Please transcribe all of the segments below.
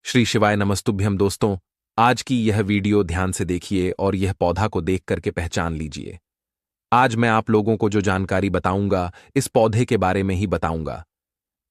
श्री शिवाय नमस्तुभ्यम दोस्तों। आज की यह वीडियो ध्यान से देखिए और यह पौधा को देख करके पहचान लीजिए। आज मैं आप लोगों को जो जानकारी बताऊंगा इस पौधे के बारे में ही बताऊंगा।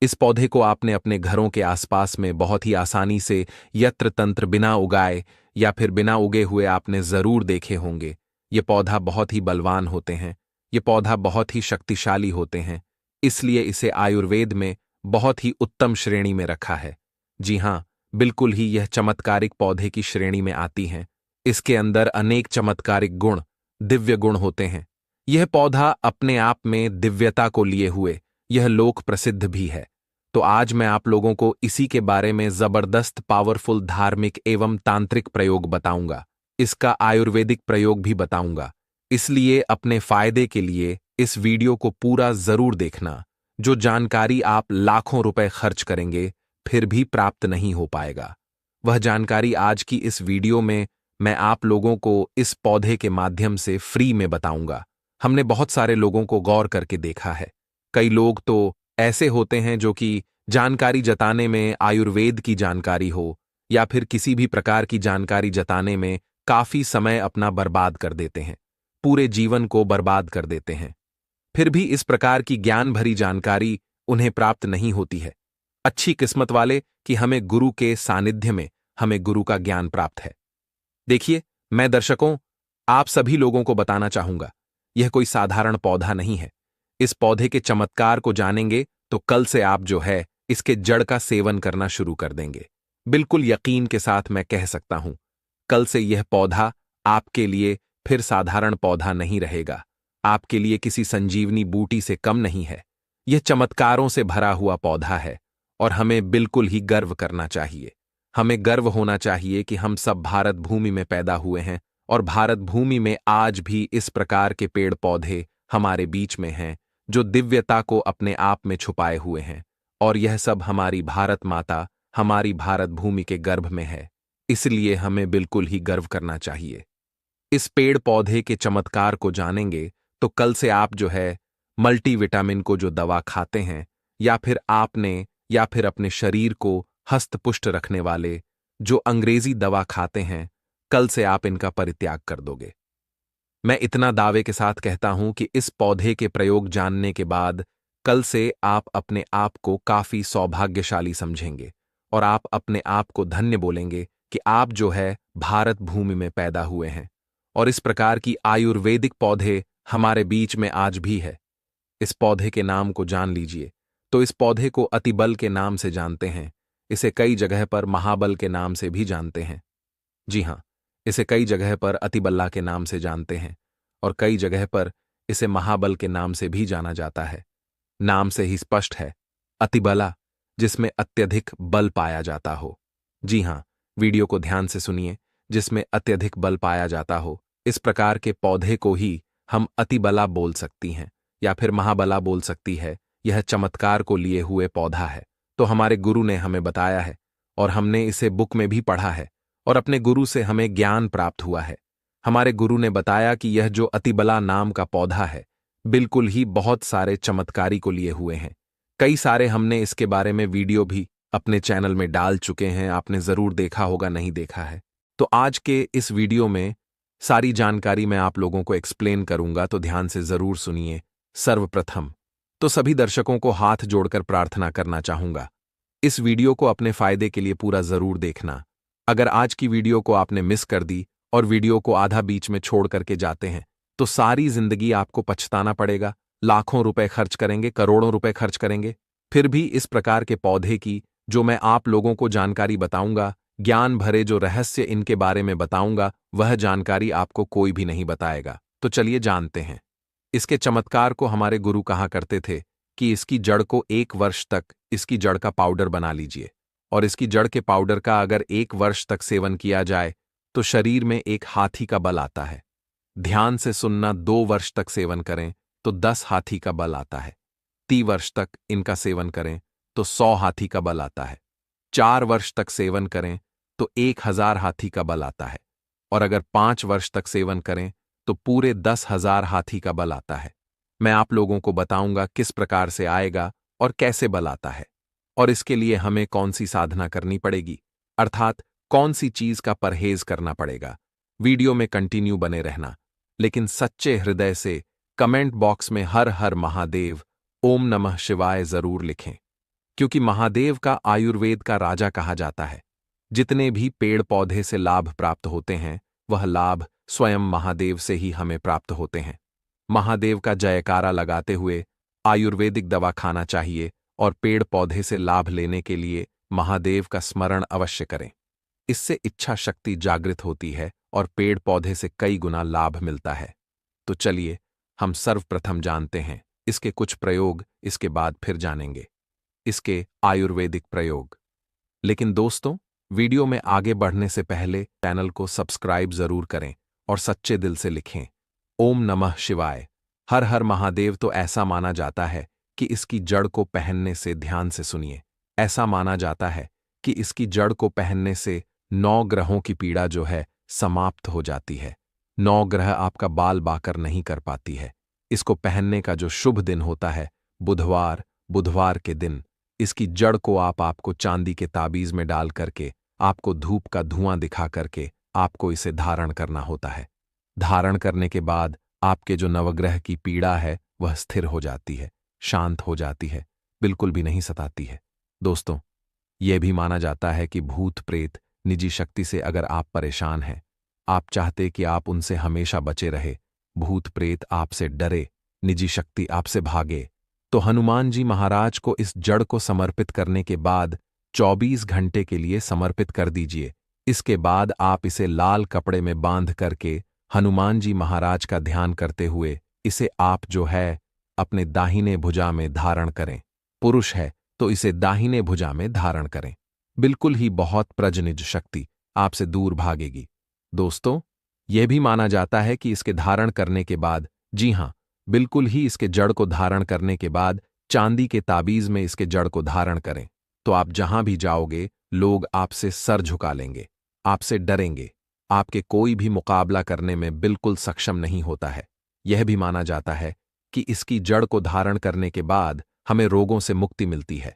इस पौधे को आपने अपने घरों के आसपास में बहुत ही आसानी से यत्र तंत्र बिना उगाए या फिर बिना उगे हुए आपने जरूर देखे होंगे। ये पौधा बहुत ही बलवान होते हैं, ये पौधा बहुत ही शक्तिशाली होते हैं, इसलिए इसे आयुर्वेद में बहुत ही उत्तम श्रेणी में रखा है। जी हाँ, बिल्कुल ही यह चमत्कारिक पौधे की श्रेणी में आती हैं। इसके अंदर अनेक चमत्कारिक गुण, दिव्य गुण होते हैं। यह पौधा अपने आप में दिव्यता को लिए हुए यह लोक प्रसिद्ध भी है। तो आज मैं आप लोगों को इसी के बारे में जबरदस्त पावरफुल धार्मिक एवं तांत्रिक प्रयोग बताऊंगा। इसका आयुर्वेदिक प्रयोग भी बताऊंगा। इसलिए अपने फायदे के लिए इस वीडियो को पूरा जरूर देखना। जो जानकारी आप लाखों रुपए खर्च करेंगे फिर भी प्राप्त नहीं हो पाएगा, वह जानकारी आज की इस वीडियो में मैं आप लोगों को इस पौधे के माध्यम से फ्री में बताऊंगा। हमने बहुत सारे लोगों को गौर करके देखा है। कई लोग तो ऐसे होते हैं जो कि जानकारी जताने में आयुर्वेद की जानकारी हो या फिर किसी भी प्रकार की जानकारी जताने में काफी समय अपना बर्बाद कर देते हैं, पूरे जीवन को बर्बाद कर देते हैं। फिर भी इस प्रकार की ज्ञान भरी जानकारी उन्हें प्राप्त नहीं होती है। अच्छी किस्मत वाले कि हमें गुरु के सानिध्य में हमें गुरु का ज्ञान प्राप्त है। देखिए, मैं दर्शकों आप सभी लोगों को बताना चाहूंगा, यह कोई साधारण पौधा नहीं है। इस पौधे के चमत्कार को जानेंगे तो कल से आप जो है इसके जड़ का सेवन करना शुरू कर देंगे। बिल्कुल यकीन के साथ मैं कह सकता हूं, कल से यह पौधा आपके लिए फिर साधारण पौधा नहीं रहेगा, आपके लिए किसी संजीवनी बूटी से कम नहीं है। यह चमत्कारों से भरा हुआ पौधा है और हमें बिल्कुल ही गर्व करना चाहिए। हमें गर्व होना चाहिए कि हम सब भारत भूमि में पैदा हुए हैं और भारत भूमि में आज भी इस प्रकार के पेड़ पौधे हमारे बीच में हैं जो दिव्यता को अपने आप में छुपाए हुए हैं, और यह सब हमारी भारत माता, हमारी भारत भूमि के गर्भ में है। इसलिए हमें बिल्कुल ही गर्व करना चाहिए। इस पेड़ पौधे के चमत्कार को जानेंगे तो कल से आप जो है मल्टीविटामिन को जो दवा खाते हैं या फिर आपने या फिर अपने शरीर को हस्तपुष्ट रखने वाले जो अंग्रेजी दवा खाते हैं, कल से आप इनका परित्याग कर दोगे। मैं इतना दावे के साथ कहता हूं कि इस पौधे के प्रयोग जानने के बाद कल से आप अपने आप को काफी सौभाग्यशाली समझेंगे और आप अपने आप को धन्य बोलेंगे कि आप जो है भारत भूमि में पैदा हुए हैं। और इस प्रकार की आयुर्वेदिक पौधे हमारे बीच में आज भी है। इस पौधे के नाम को जान लीजिए तो इस पौधे को अतिबल के नाम से जानते हैं। इसे कई जगह पर महाबल के नाम से भी जानते हैं। जी हां, इसे कई जगह पर अतिबल्ला के नाम से जानते हैं और कई जगह पर इसे महाबल के नाम से भी जाना जाता है। नाम से ही स्पष्ट है, अतिबला, जिसमें अत्यधिक बल पाया जाता हो। जी हां, वीडियो को ध्यान से सुनिए, जिसमें अत्यधिक बल पाया जाता हो। इस प्रकार के पौधे को ही हम अतिबला बोल सकती हैं या फिर महाबला बोल सकती है। यह चमत्कार को लिए हुए पौधा है, तो हमारे गुरु ने हमें बताया है और हमने इसे बुक में भी पढ़ा है और अपने गुरु से हमें ज्ञान प्राप्त हुआ है। हमारे गुरु ने बताया कि यह जो अतिबला नाम का पौधा है बिल्कुल ही बहुत सारे चमत्कारी को लिए हुए हैं। कई सारे हमने इसके बारे में वीडियो भी अपने चैनल में डाल चुके हैं, आपने जरूर देखा होगा, नहीं देखा है तो आज के इस वीडियो में सारी जानकारी मैं आप लोगों को एक्सप्लेन करूंगा, तो ध्यान से जरूर सुनिए। सर्वप्रथम तो सभी दर्शकों को हाथ जोड़कर प्रार्थना करना चाहूंगा, इस वीडियो को अपने फायदे के लिए पूरा जरूर देखना। अगर आज की वीडियो को आपने मिस कर दी और वीडियो को आधा बीच में छोड़ करके जाते हैं तो सारी जिंदगी आपको पछताना पड़ेगा। लाखों रुपए खर्च करेंगे, करोड़ों रुपए खर्च करेंगे, फिर भी इस प्रकार के पौधे की जो मैं आप लोगों को जानकारी बताऊंगा, ज्ञान भरे जो रहस्य इनके बारे में बताऊंगा, वह जानकारी आपको कोई भी नहीं बताएगा। तो चलिए जानते हैं। इसके चमत्कार को हमारे गुरु कहा करते थे कि इसकी जड़ को 1 वर्ष तक इसकी जड़ का पाउडर बना लीजिए, और इसकी जड़ के पाउडर का अगर 1 वर्ष तक सेवन किया जाए तो शरीर में एक हाथी का बल आता है। ध्यान से सुनना, 2 वर्ष तक सेवन करें तो 10 हाथी का बल आता है। 3 वर्ष तक इनका सेवन करें तो 100 हाथी का बल आता है। 4 वर्ष तक सेवन करें तो 1000 हाथी का बल आता है, और अगर 5 वर्ष तक सेवन करें तो पूरे 10,000 हाथी का बल आता है। मैं आप लोगों को बताऊंगा किस प्रकार से आएगा और कैसे बल आता है, और इसके लिए हमें कौन सी साधना करनी पड़ेगी। अर्थात कौन सी चीज का परहेज करना पड़ेगा। वीडियो में कंटिन्यू बने रहना, लेकिन सच्चे हृदय से कमेंट बॉक्स में हर हर महादेव, ओम नमः शिवाय जरूर लिखें, क्योंकि महादेव का आयुर्वेद का राजा कहा जाता है। जितने भी पेड़ पौधे से लाभ प्राप्त होते हैं, वह लाभ स्वयं महादेव से ही हमें प्राप्त होते हैं। महादेव का जयकारा लगाते हुए आयुर्वेदिक दवा खाना चाहिए और पेड़ पौधे से लाभ लेने के लिए महादेव का स्मरण अवश्य करें। इससे इच्छा शक्ति जागृत होती है और पेड़ पौधे से कई गुना लाभ मिलता है। तो चलिए हम सर्वप्रथम जानते हैं इसके कुछ प्रयोग, इसके बाद फिर जानेंगे इसके आयुर्वेदिक प्रयोग। लेकिन दोस्तों, वीडियो में आगे बढ़ने से पहले चैनल को सब्सक्राइब जरूर करें और सच्चे दिल से लिखें ओम नमः शिवाय, हर हर महादेव। तो ऐसा माना जाता है कि इसकी जड़ को पहनने से, ध्यान से सुनिए, ऐसा माना जाता है कि इसकी जड़ को पहनने से 9 ग्रहों की पीड़ा जो है समाप्त हो जाती है। 9 ग्रह आपका बाल बाकर नहीं कर पाती है। इसको पहनने का जो शुभ दिन होता है बुधवार, बुधवार के दिन इसकी जड़ को आपको चांदी के ताबीज में डाल करके, आपको धूप का धुआं दिखा करके आपको इसे धारण करना होता है। धारण करने के बाद आपके जो नवग्रह की पीड़ा है वह स्थिर हो जाती है, शांत हो जाती है, बिल्कुल भी नहीं सताती है। दोस्तों, यह भी माना जाता है कि भूत प्रेत निजी शक्ति से अगर आप परेशान हैं, आप चाहते कि आप उनसे हमेशा बचे रहे, भूत प्रेत आपसे डरे, निजी शक्ति आपसे भागे, तो हनुमान जी महाराज को इस जड़ को समर्पित करने के बाद 24 घंटे के लिए समर्पित कर दीजिए। इसके बाद आप इसे लाल कपड़े में बांध करके हनुमान जी महाराज का ध्यान करते हुए इसे आप जो है अपने दाहिने भुजा में धारण करें। पुरुष है तो इसे दाहिने भुजा में धारण करें। बिल्कुल ही बहुत प्रजनिज शक्ति आपसे दूर भागेगी। दोस्तों, यह भी माना जाता है कि इसके धारण करने के बाद, जी हां, बिल्कुल ही इसके जड़ को धारण करने के बाद चांदी के ताबीज में इसके जड़ को धारण करें तो आप जहां भी जाओगे लोग आपसे सर झुका लेंगे, आपसे डरेंगे, आपके कोई भी मुकाबला करने में बिल्कुल सक्षम नहीं होता है। यह भी माना जाता है कि इसकी जड़ को धारण करने के बाद हमें रोगों से मुक्ति मिलती है।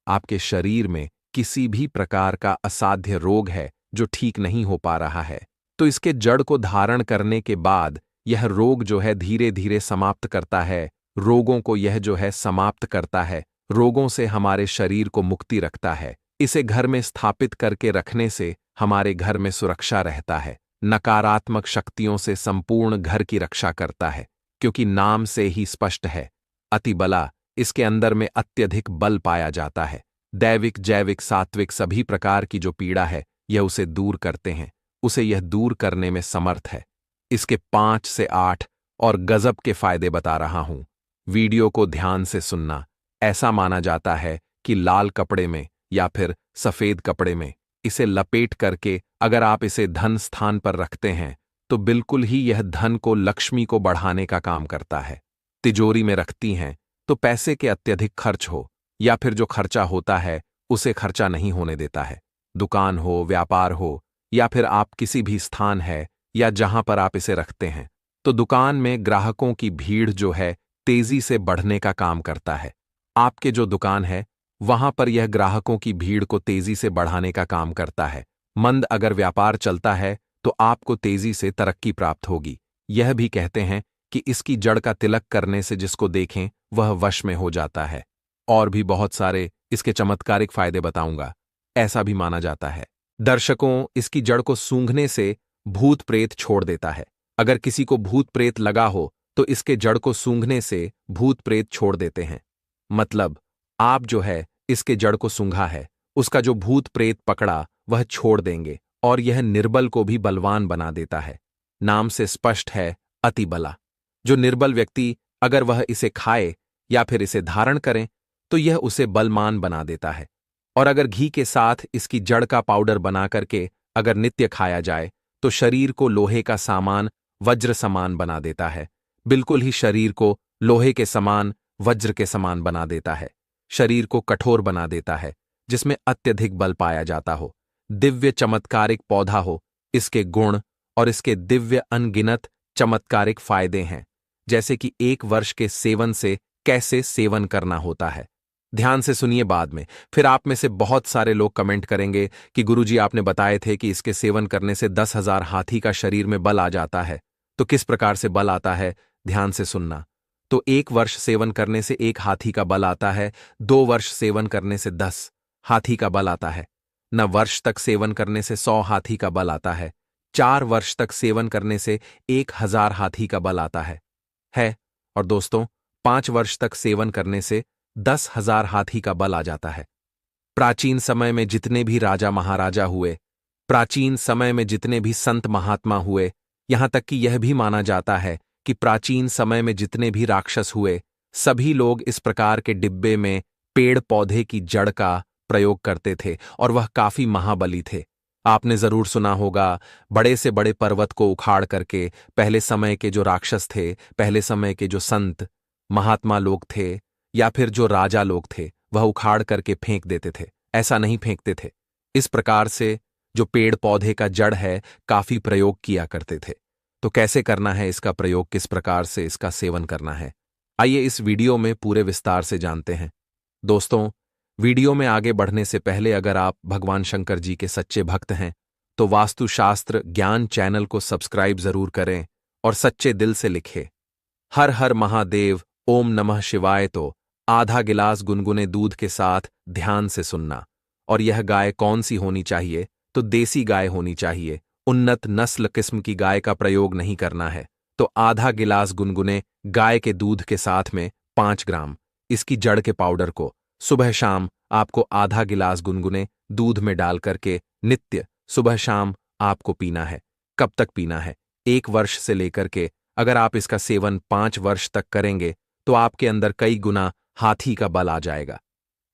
आपके शरीर में किसी भी प्रकार का असाध्य रोग है जो ठीक नहीं हो पा रहा है, तो इसके जड़ को धारण करने के बाद यह रोग जो है धीरे धीरे समाप्त करता है। रोगों को यह जो है समाप्त करता है, रोगों से हमारे शरीर को मुक्ति रखता है। इसे घर में स्थापित करके रखने से हमारे घर में सुरक्षा रहता है, नकारात्मक शक्तियों से संपूर्ण घर की रक्षा करता है, क्योंकि नाम से ही स्पष्ट है अति बला, इसके अंदर में अत्यधिक बल पाया जाता है। दैविक, जैविक, सात्विक सभी प्रकार की जो पीड़ा है यह उसे दूर करते हैं, उसे यह दूर करने में समर्थ है। इसके 5 से 8 और गजब के फायदे बता रहा हूं, वीडियो को ध्यान से सुनना। ऐसा माना जाता है कि लाल कपड़े में या फिर सफेद कपड़े में इसे लपेट करके अगर आप इसे धन स्थान पर रखते हैं तो बिल्कुल ही यह धन को, लक्ष्मी को बढ़ाने का काम करता है। तिजोरी में रखती हैं तो पैसे के अत्यधिक खर्च हो या फिर जो खर्चा होता है उसे खर्चा नहीं होने देता है। दुकान हो, व्यापार हो या फिर आप किसी भी स्थान है या जहां पर आप इसे रखते हैं, तो दुकान में ग्राहकों की भीड़ जो है तेजी से बढ़ने का काम करता है। आपके जो दुकान है वहां पर यह ग्राहकों की भीड़ को तेजी से बढ़ाने का काम करता है। मंद अगर व्यापार चलता है तो आपको तेजी से तरक्की प्राप्त होगी। यह भी कहते हैं कि इसकी जड़ का तिलक करने से जिसको देखें वह वश में हो जाता है। और भी बहुत सारे इसके चमत्कारिक फायदे बताऊंगा। ऐसा भी माना जाता है दर्शकों, इसकी जड़ को सूंघने से भूत प्रेत छोड़ देता है। अगर किसी को भूत प्रेत लगा हो तो इसके जड़ को सूंघने से भूत प्रेत छोड़ देते हैं। मतलब आप जो है इसके जड़ को सूंघा है, उसका जो भूत प्रेत पकड़ा वह छोड़ देंगे और यह निर्बल को भी बलवान बना देता है। नाम से स्पष्ट है अति बला। जो निर्बल व्यक्ति अगर वह इसे खाए या फिर इसे धारण करें तो यह उसे बलवान बना देता है। और अगर घी के साथ इसकी जड़ का पाउडर बना करके अगर नित्य खाया जाए तो शरीर को लोहे का सामान, वज्र समान बना देता है। बिल्कुल ही शरीर को लोहे के समान, वज्र के समान बना देता है। शरीर को कठोर बना देता है जिसमें अत्यधिक बल पाया जाता हो। दिव्य चमत्कारिक पौधा हो, इसके गुण और इसके दिव्य अनगिनत चमत्कारिक फायदे हैं, जैसे कि 1 वर्ष के सेवन से कैसे सेवन करना होता है, ध्यान से सुनिए बाद में। फिर आप में से बहुत सारे लोग कमेंट करेंगे कि गुरुजी आपने बताए थे कि इसके सेवन करने से 10,000 हाथी का शरीर में बल आ जाता है। तो किस प्रकार से बल आता है, ध्यान से सुनना। तो 1 वर्ष सेवन करने से 1 हाथी का बल आता है, 2 वर्ष सेवन करने से 10 हाथी का बल आता है, न वर्ष तक सेवन करने से 100 हाथी का बल आता है, 4 वर्ष तक सेवन करने से 1,000 हाथी का बल आता है। और दोस्तों, 5 वर्ष तक सेवन करने से 10,000 हाथी का बल आ जाता है। प्राचीन समय में जितने भी राजा महाराजा हुए, प्राचीन समय में जितने भी संत महात्मा हुए, यहां तक कि यह भी माना जाता है कि प्राचीन समय में जितने भी राक्षस हुए, सभी लोग इस प्रकार के डिब्बे में पेड़ पौधे की जड़ का प्रयोग करते थे और वह काफी महाबली थे। आपने जरूर सुना होगा, बड़े से बड़े पर्वत को उखाड़ करके पहले समय के जो राक्षस थे, पहले समय के जो संत महात्मा लोग थे या फिर जो राजा लोग थे, वह उखाड़ करके फेंक देते थे। ऐसा नहीं फेंकते थे। इस प्रकार से जो पेड़ पौधे का जड़ है, काफी प्रयोग किया करते थे। तो कैसे करना है इसका प्रयोग, किस प्रकार से इसका सेवन करना है, आइए इस वीडियो में पूरे विस्तार से जानते हैं। दोस्तों, वीडियो में आगे बढ़ने से पहले अगर आप भगवान शंकर जी के सच्चे भक्त हैं तो वास्तुशास्त्र ज्ञान चैनल को सब्सक्राइब जरूर करें और सच्चे दिल से लिखें हर हर महादेव ओम नमः शिवाय। तो आधा गिलास गुनगुने दूध के साथ ध्यान से सुनना। और यह गाय कौन सी होनी चाहिए, तो देसी गाय होनी चाहिए। उन्नत नस्ल किस्म की गाय का प्रयोग नहीं करना है। तो आधा गिलास गुनगुने गाय के दूध के साथ में 5 ग्राम इसकी जड़ के पाउडर को सुबह शाम आपको आधा गिलास गुनगुने दूध में डाल करके नित्य सुबह शाम आपको पीना है। कब तक पीना है? 1 वर्ष से लेकर के अगर आप इसका सेवन 5 वर्ष तक करेंगे तो आपके अंदर कई गुना हाथी का बल आ जाएगा।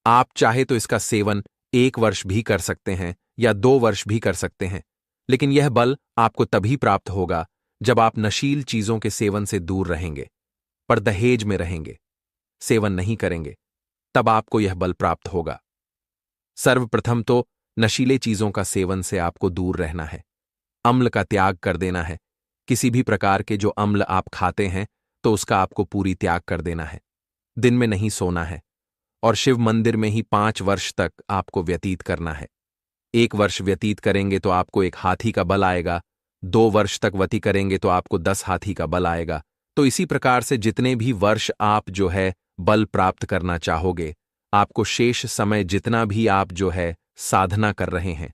आप चाहे तो इसका सेवन 1 वर्ष भी कर सकते हैं या 2 वर्ष भी कर सकते हैं, लेकिन यह बल आपको तभी प्राप्त होगा जब आप नशील चीजों के सेवन से दूर रहेंगे, परदहेज में रहेंगे, सेवन नहीं करेंगे, तब आपको यह बल प्राप्त होगा। सर्वप्रथम तो नशीले चीजों का सेवन से आपको दूर रहना है, अम्ल का त्याग कर देना है। किसी भी प्रकार के जो अम्ल आप खाते हैं तो उसका आपको पूरी त्याग कर देना है। दिन में नहीं सोना है और शिव मंदिर में ही 5 वर्ष तक आपको व्यतीत करना है। 1 वर्ष व्यतीत करेंगे तो आपको 1 हाथी का बल आएगा, 2 वर्ष तक व्यतीत करेंगे तो आपको 10 हाथी का बल आएगा। तो इसी प्रकार से जितने भी वर्ष आप जो है बल प्राप्त करना चाहोगे, आपको शेष समय जितना भी आप जो है साधना कर रहे हैं,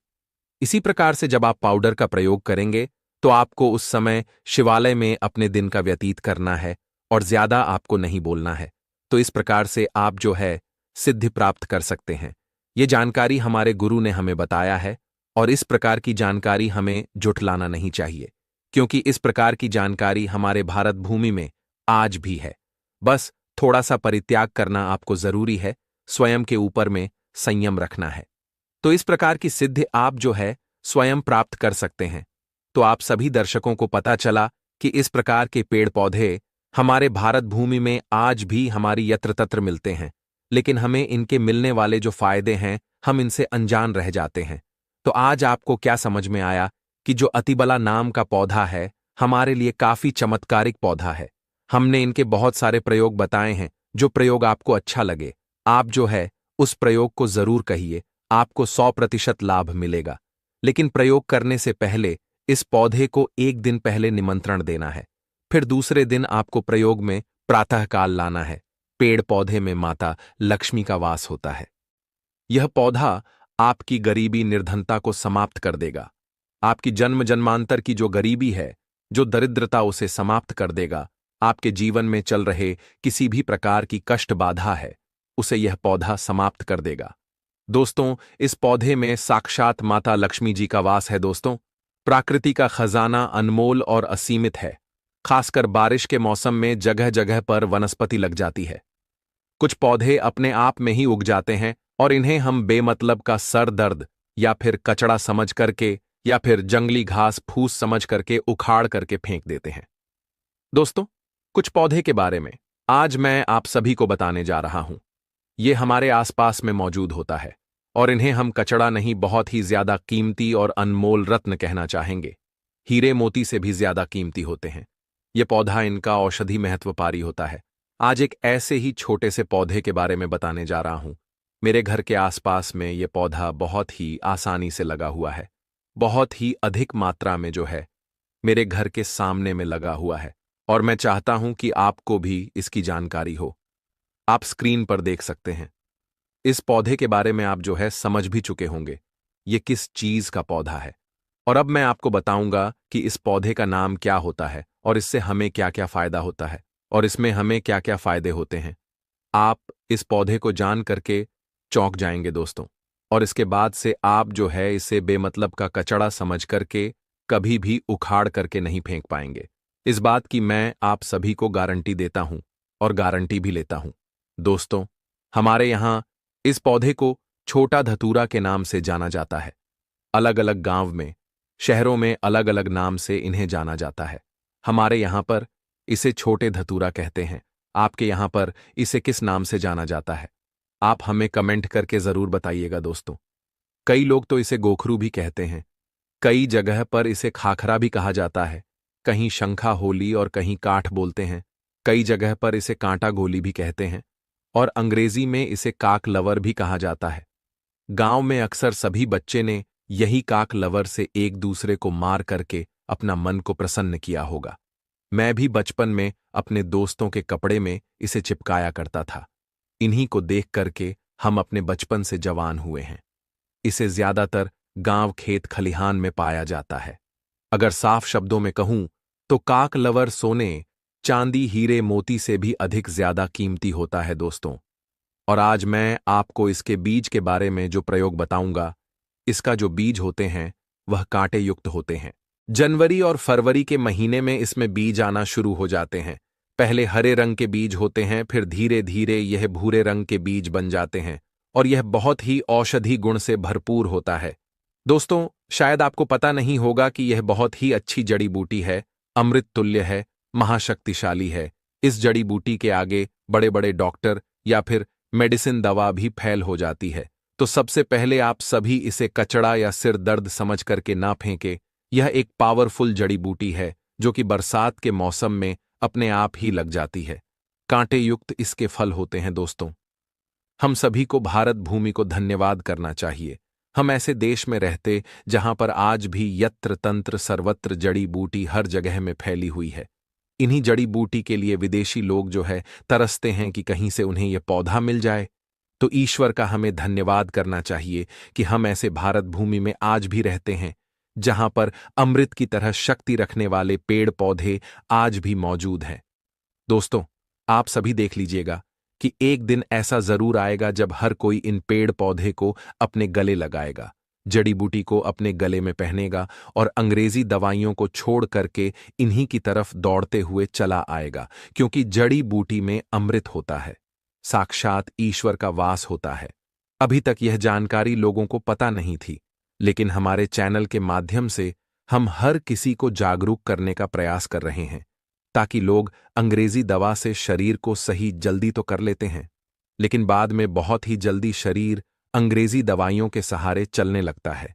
इसी प्रकार से जब आप पाउडर का प्रयोग करेंगे तो आपको उस समय शिवालय में अपने दिन का व्यतीत करना है और ज्यादा आपको नहीं बोलना है। तो इस प्रकार से आप जो है सिद्धि प्राप्त कर सकते हैं। ये जानकारी हमारे गुरु ने हमें बताया है और इस प्रकार की जानकारी हमें जुटलाना नहीं चाहिए, क्योंकि इस प्रकार की जानकारी हमारे भारत भूमि में आज भी है। बस थोड़ा सा परित्याग करना आपको जरूरी है, स्वयं के ऊपर में संयम रखना है। तो इस प्रकार की सिद्धि आप जो है स्वयं प्राप्त कर सकते हैं। तो आप सभी दर्शकों को पता चला कि इस प्रकार के पेड़ पौधे हमारे भारत भूमि में आज भी हमारी यत्र तत्र मिलते हैं, लेकिन हमें इनके मिलने वाले जो फायदे हैं हम इनसे अनजान रह जाते हैं। तो आज आपको क्या समझ में आया कि जो अतिबला नाम का पौधा है हमारे लिए काफी चमत्कारिक पौधा है। हमने इनके बहुत सारे प्रयोग बताए हैं। जो प्रयोग आपको अच्छा लगे आप जो है उस प्रयोग को जरूर कहिए, आपको 100% लाभ मिलेगा। लेकिन प्रयोग करने से पहले इस पौधे को 1 दिन पहले निमंत्रण देना है, फिर दूसरे दिन आपको प्रयोग में प्रातःकाल लाना है। पेड़ पौधे में माता लक्ष्मी का वास होता है। यह पौधा आपकी गरीबी निर्धनता को समाप्त कर देगा। आपकी जन्म जन्मांतर की जो गरीबी है, जो दरिद्रता, उसे समाप्त कर देगा। आपके जीवन में चल रहे किसी भी प्रकार की कष्ट बाधा है उसे यह पौधा समाप्त कर देगा। दोस्तों, इस पौधे में साक्षात माता लक्ष्मी जी का वास है। दोस्तों, प्रकृति का खजाना अनमोल और असीमित है। खासकर बारिश के मौसम में जगह जगह पर वनस्पति लग जाती है। कुछ पौधे अपने आप में ही उग जाते हैं और इन्हें हम बेमतलब का सर दर्द या फिर कचड़ा समझ करके या फिर जंगली घास फूस समझ करके उखाड़ करके फेंक देते हैं। दोस्तों, कुछ पौधे के बारे में आज मैं आप सभी को बताने जा रहा हूं। ये हमारे आसपास में मौजूद होता है और इन्हें हम कचड़ा नहीं, बहुत ही ज्यादा कीमती और अनमोल रत्न कहना चाहेंगे। हीरे मोती से भी ज्यादा कीमती होते हैं। ये पौधा इनका औषधि महत्व पारी होता है। आज एक ऐसे ही छोटे से पौधे के बारे में बताने जा रहा हूं। मेरे घर के आसपास में ये पौधा बहुत ही आसानी से लगा हुआ है, बहुत ही अधिक मात्रा में जो है मेरे घर के सामने में लगा हुआ है, और मैं चाहता हूं कि आपको भी इसकी जानकारी हो। आप स्क्रीन पर देख सकते हैं। इस पौधे के बारे में आप जो है समझ भी चुके होंगे, ये किस चीज का पौधा है। और अब मैं आपको बताऊंगा कि इस पौधे का नाम क्या होता है और इससे हमें क्या क्या फायदा होता है और इसमें हमें क्या क्या फायदे होते हैं। आप इस पौधे को जान करके चौंक जाएंगे दोस्तों, और इसके बाद से आप जो है इसे बेमतलब का कचड़ा समझ करके कभी भी उखाड़ करके नहीं फेंक पाएंगे। इस बात की मैं आप सभी को गारंटी देता हूं और गारंटी भी लेता हूं। दोस्तों, हमारे यहां इस पौधे को छोटा धतूरा के नाम से जाना जाता है। अलग अलग गांव में, शहरों में अलग अलग नाम से इन्हें जाना जाता है। हमारे यहां पर इसे छोटे धतूरा कहते हैं। आपके यहां पर इसे किस नाम से जाना जाता है? आप हमें कमेंट करके जरूर बताइएगा दोस्तों। कई लोग तो इसे गोखरू भी कहते हैं, कई जगह पर इसे खाखरा भी कहा जाता है, कहीं शंखा होली और कहीं काठ बोलते हैं, कई जगह पर इसे कांटा गोली भी कहते हैं, और अंग्रेजी में इसे काक लवर भी कहा जाता है। गांव में अक्सर सभी बच्चे ने यही काक लवर से एक दूसरे को मार करके अपना मन को प्रसन्न किया होगा। मैं भी बचपन में अपने दोस्तों के कपड़े में इसे चिपकाया करता था। इन्हीं को देख करके हम अपने बचपन से जवान हुए हैं। इसे ज्यादातर गांव खेत खलिहान में पाया जाता है। अगर साफ शब्दों में कहूं तो काक लवर सोने, चांदी, हीरे, मोती से भी अधिक ज्यादा कीमती होता है दोस्तों। और आज मैं आपको इसके बीज के बारे में जो प्रयोग बताऊंगा, इसका जो बीज होते हैं वह कांटे युक्त होते हैं। जनवरी और फरवरी के महीने में इसमें बीज आना शुरू हो जाते हैं। पहले हरे रंग के बीज होते हैं, फिर धीरे धीरे यह भूरे रंग के बीज बन जाते हैं, और यह बहुत ही औषधि गुण से भरपूर होता है। दोस्तों, शायद आपको पता नहीं होगा कि यह बहुत ही अच्छी जड़ी बूटी है, अमृत तुल्य है, महाशक्तिशाली है। इस जड़ी बूटी के आगे बड़े बड़े डॉक्टर या फिर मेडिसिन दवा भी फेल हो जाती है। तो सबसे पहले आप सभी इसे कचड़ा या सिर दर्द समझ करके ना फेंके। यह एक पावरफुल जड़ी बूटी है जो कि बरसात के मौसम में अपने आप ही लग जाती है। कांटे युक्त इसके फल होते हैं दोस्तों। हम सभी को भारत भूमि को धन्यवाद करना चाहिए। हम ऐसे देश में रहते जहां पर आज भी यत्र तंत्र सर्वत्र जड़ी बूटी हर जगह में फैली हुई है। इन्हीं जड़ी बूटी के लिए विदेशी लोग जो है तरसते हैं कि कहीं से उन्हें यह पौधा मिल जाए। तो ईश्वर का हमें धन्यवाद करना चाहिए कि हम ऐसे भारत भूमि में आज भी रहते हैं जहां पर अमृत की तरह शक्ति रखने वाले पेड़ पौधे आज भी मौजूद हैं। दोस्तों, आप सभी देख लीजिएगा कि एक दिन ऐसा जरूर आएगा जब हर कोई इन पेड़ पौधे को अपने गले लगाएगा, जड़ी बूटी को अपने गले में पहनेगा और अंग्रेजी दवाइयों को छोड़ करके इन्हीं की तरफ दौड़ते हुए चला आएगा, क्योंकि जड़ी बूटी में अमृत होता है, साक्षात ईश्वर का वास होता है। अभी तक यह जानकारी लोगों को पता नहीं थी, लेकिन हमारे चैनल के माध्यम से हम हर किसी को जागरूक करने का प्रयास कर रहे हैं, ताकि लोग अंग्रेजी दवा से शरीर को सही जल्दी तो कर लेते हैं, लेकिन बाद में बहुत ही जल्दी शरीर अंग्रेजी दवाइयों के सहारे चलने लगता है।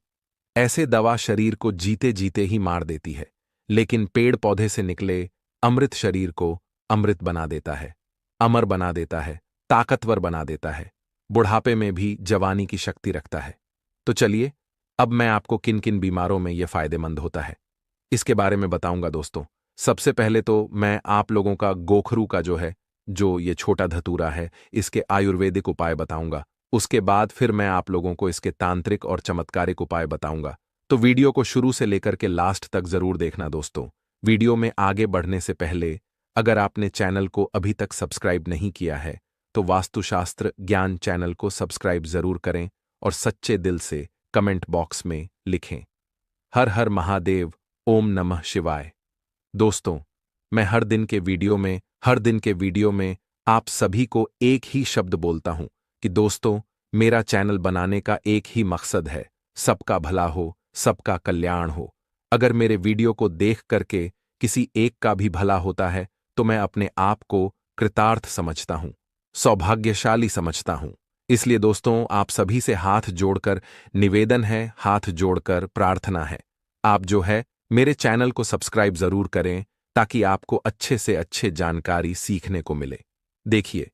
ऐसे दवा शरीर को जीते जीते ही मार देती है, लेकिन पेड़ पौधे से निकले अमृत शरीर को अमृत बना देता है, अमर बना देता है, ताकतवर बना देता है, बुढ़ापे में भी जवानी की शक्ति रखता है। तो चलिए, अब मैं आपको किन किन बीमारों में यह फायदेमंद होता है इसके बारे में बताऊंगा दोस्तों। सबसे पहले तो मैं आप लोगों का गोखरू का जो ये छोटा धतूरा है, इसके आयुर्वेदिक उपाय बताऊंगा। उसके बाद फिर मैं आप लोगों को इसके तांत्रिक और चमत्कारिक उपाय बताऊंगा। तो वीडियो को शुरू से लेकर के लास्ट तक जरूर देखना दोस्तों। वीडियो में आगे बढ़ने से पहले अगर आपने चैनल को अभी तक सब्सक्राइब नहीं किया है तो वास्तुशास्त्र ज्ञान चैनल को सब्सक्राइब जरूर करें और सच्चे दिल से कमेंट बॉक्स में लिखें, हर हर महादेव, ओम नमः शिवाय। दोस्तों, मैं हर दिन के वीडियो में आप सभी को एक ही शब्द बोलता हूं कि दोस्तों, मेरा चैनल बनाने का एक ही मकसद है, सबका भला हो, सबका कल्याण हो। अगर मेरे वीडियो को देख करके किसी एक का भी भला होता है तो मैं अपने आप को कृतार्थ समझता हूं, सौभाग्यशाली समझता हूं। इसलिए दोस्तों, आप सभी से हाथ जोड़कर निवेदन है, हाथ जोड़कर प्रार्थना है, आप जो है मेरे चैनल को सब्सक्राइब जरूर करें ताकि आपको अच्छे से अच्छे जानकारी सीखने को मिले। देखिए,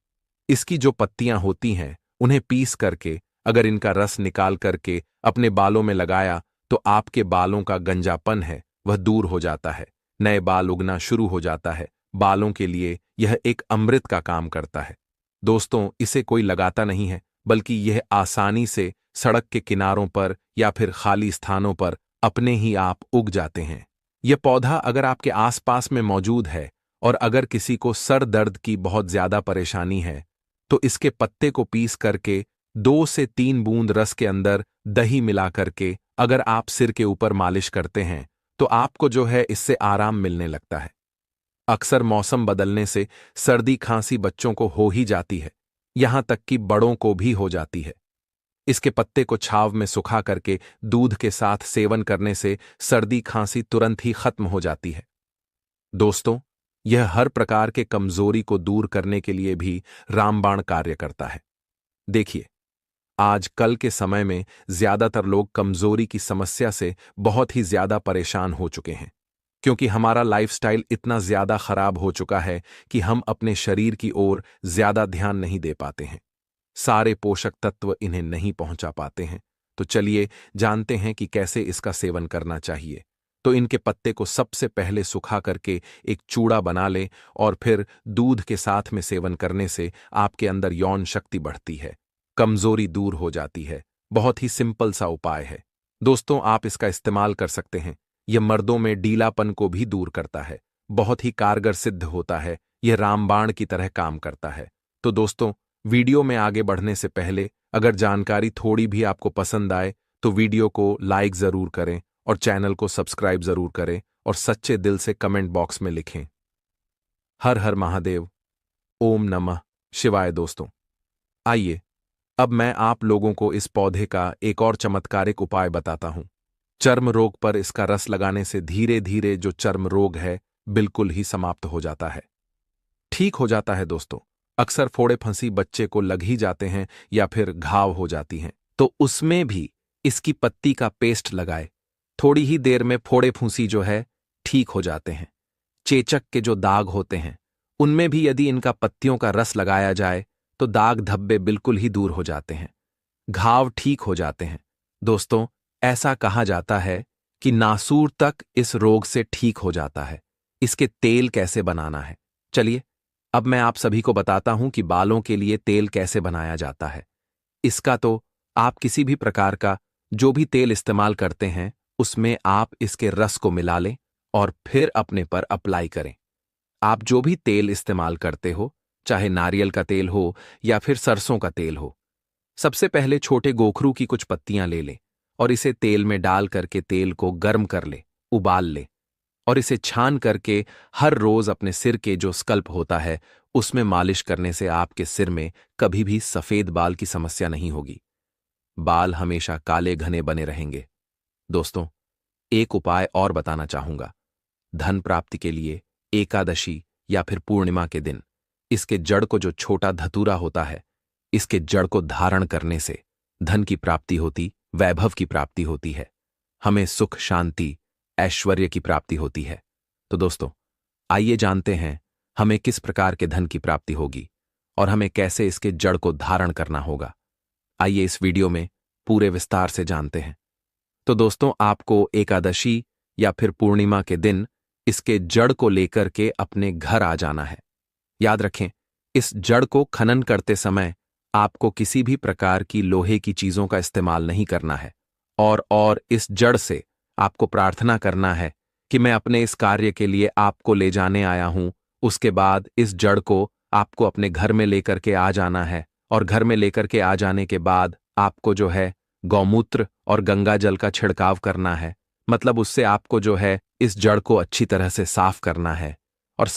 इसकी जो पत्तियां होती हैं उन्हें पीस करके अगर इनका रस निकाल करके अपने बालों में लगाया तो आपके बालों का गंजापन है वह दूर हो जाता है, नए बाल उगना शुरू हो जाता है। बालों के लिए यह एक अमृत का काम करता है। दोस्तों, इसे कोई लगाता नहीं है, बल्कि यह आसानी से सड़क के किनारों पर या फिर खाली स्थानों पर अपने ही आप उग जाते हैं। यह पौधा अगर आपके आसपास में मौजूद है और अगर किसी को सर दर्द की बहुत ज्यादा परेशानी है तो इसके पत्ते को पीस करके 2 से 3 बूंद रस के अंदर दही मिला करके अगर आप सिर के ऊपर मालिश करते हैं तो आपको जो है इससे आराम मिलने लगता है। अक्सर मौसम बदलने से सर्दी खांसी बच्चों को हो ही जाती है, यहां तक कि बड़ों को भी हो जाती है। इसके पत्ते को छाव में सुखा करके दूध के साथ सेवन करने से सर्दी खांसी तुरंत ही खत्म हो जाती है। दोस्तों, यह हर प्रकार के कमजोरी को दूर करने के लिए भी रामबाण कार्य करता है। देखिए, आज कल के समय में ज्यादातर लोग कमजोरी की समस्या से बहुत ही ज्यादा परेशान हो चुके हैं, क्योंकि हमारा लाइफस्टाइल इतना ज्यादा खराब हो चुका है कि हम अपने शरीर की ओर ज्यादा ध्यान नहीं दे पाते हैं। सारे पोषक तत्व इन्हें नहीं पहुंचा पाते हैं। तो चलिए जानते हैं कि कैसे इसका सेवन करना चाहिए। तो इनके पत्ते को सबसे पहले सुखा करके एक चूड़ा बना लें और फिर दूध के साथ में सेवन करने से आपके अंदर यौन शक्ति बढ़ती है, कमजोरी दूर हो जाती है। बहुत ही सिंपल सा उपाय है दोस्तों, आप इसका इस्तेमाल कर सकते हैं। यह मर्दों में ढीलापन को भी दूर करता है, बहुत ही कारगर सिद्ध होता है। यह रामबाण की तरह काम करता है। तो दोस्तों, वीडियो में आगे बढ़ने से पहले अगर जानकारी थोड़ी भी आपको पसंद आए तो वीडियो को लाइक जरूर करें और चैनल को सब्सक्राइब जरूर करें और सच्चे दिल से कमेंट बॉक्स में लिखें हर हर महादेव, ओम नमः शिवाय। दोस्तों, आइए अब मैं आप लोगों को इस पौधे का एक और चमत्कारिक उपाय बताता हूं। चर्म रोग पर इसका रस लगाने से धीरे धीरे जो चर्म रोग है बिल्कुल ही समाप्त हो जाता है, ठीक हो जाता है। दोस्तों, अक्सर फोड़े फंसी बच्चे को लग ही जाते हैं या फिर घाव हो जाती हैं, तो उसमें भी इसकी पत्ती का पेस्ट लगाए, थोड़ी ही देर में फोड़े फूंसी जो है ठीक हो जाते हैं। चेचक के जो दाग होते हैं उनमें भी यदि इनका पत्तियों का रस लगाया जाए तो दाग धब्बे बिल्कुल ही दूर हो जाते हैं, घाव ठीक हो जाते हैं। दोस्तों, ऐसा कहा जाता है कि नासूर तक इस रोग से ठीक हो जाता है। इसके तेल कैसे बनाना है, चलिए अब मैं आप सभी को बताता हूं कि बालों के लिए तेल कैसे बनाया जाता है। इसका तो आप किसी भी प्रकार का जो भी तेल इस्तेमाल करते हैं उसमें आप इसके रस को मिला लें और फिर अपने पर अप्लाई करें। आप जो भी तेल इस्तेमाल करते हो, चाहे नारियल का तेल हो या फिर सरसों का तेल हो, सबसे पहले छोटे गोखरू की कुछ पत्तियां ले लें और इसे तेल में डाल करके तेल को गर्म कर ले, उबाल ले और इसे छान करके हर रोज अपने सिर के जो स्कल्प होता है उसमें मालिश करने से आपके सिर में कभी भी सफेद बाल की समस्या नहीं होगी, बाल हमेशा काले घने बने रहेंगे। दोस्तों, एक उपाय और बताना चाहूंगा। धन प्राप्ति के लिए एकादशी या फिर पूर्णिमा के दिन इसके जड़ को, जो छोटा धतूरा होता है, इसके जड़ को धारण करने से धन की प्राप्ति होती, वैभव की प्राप्ति होती है, हमें सुख शांति ऐश्वर्य की प्राप्ति होती है। तो दोस्तों, आइए जानते हैं हमें किस प्रकार के धन की प्राप्ति होगी और हमें कैसे इसके जड़ को धारण करना होगा। आइए इस वीडियो में पूरे विस्तार से जानते हैं। तो दोस्तों, आपको एकादशी या फिर पूर्णिमा के दिन इसके जड़ को लेकर के अपने घर आ जाना है। याद रखें, इस जड़ को खनन करते समय आपको किसी भी प्रकार की लोहे की चीजों का इस्तेमाल नहीं करना है और इस जड़ से आपको प्रार्थना करना है कि मैं अपने इस कार्य के लिए आपको ले जाने आया हूं। उसके बाद इस जड़ को आपको अपने घर में लेकर के आ जाना है और घर में लेकर के आ जाने के बाद आपको जो है गौमूत्र और गंगा जल का छिड़काव करना है। मतलब उससे आपको जो है इस जड़ को अच्छी तरह से साफ करना है और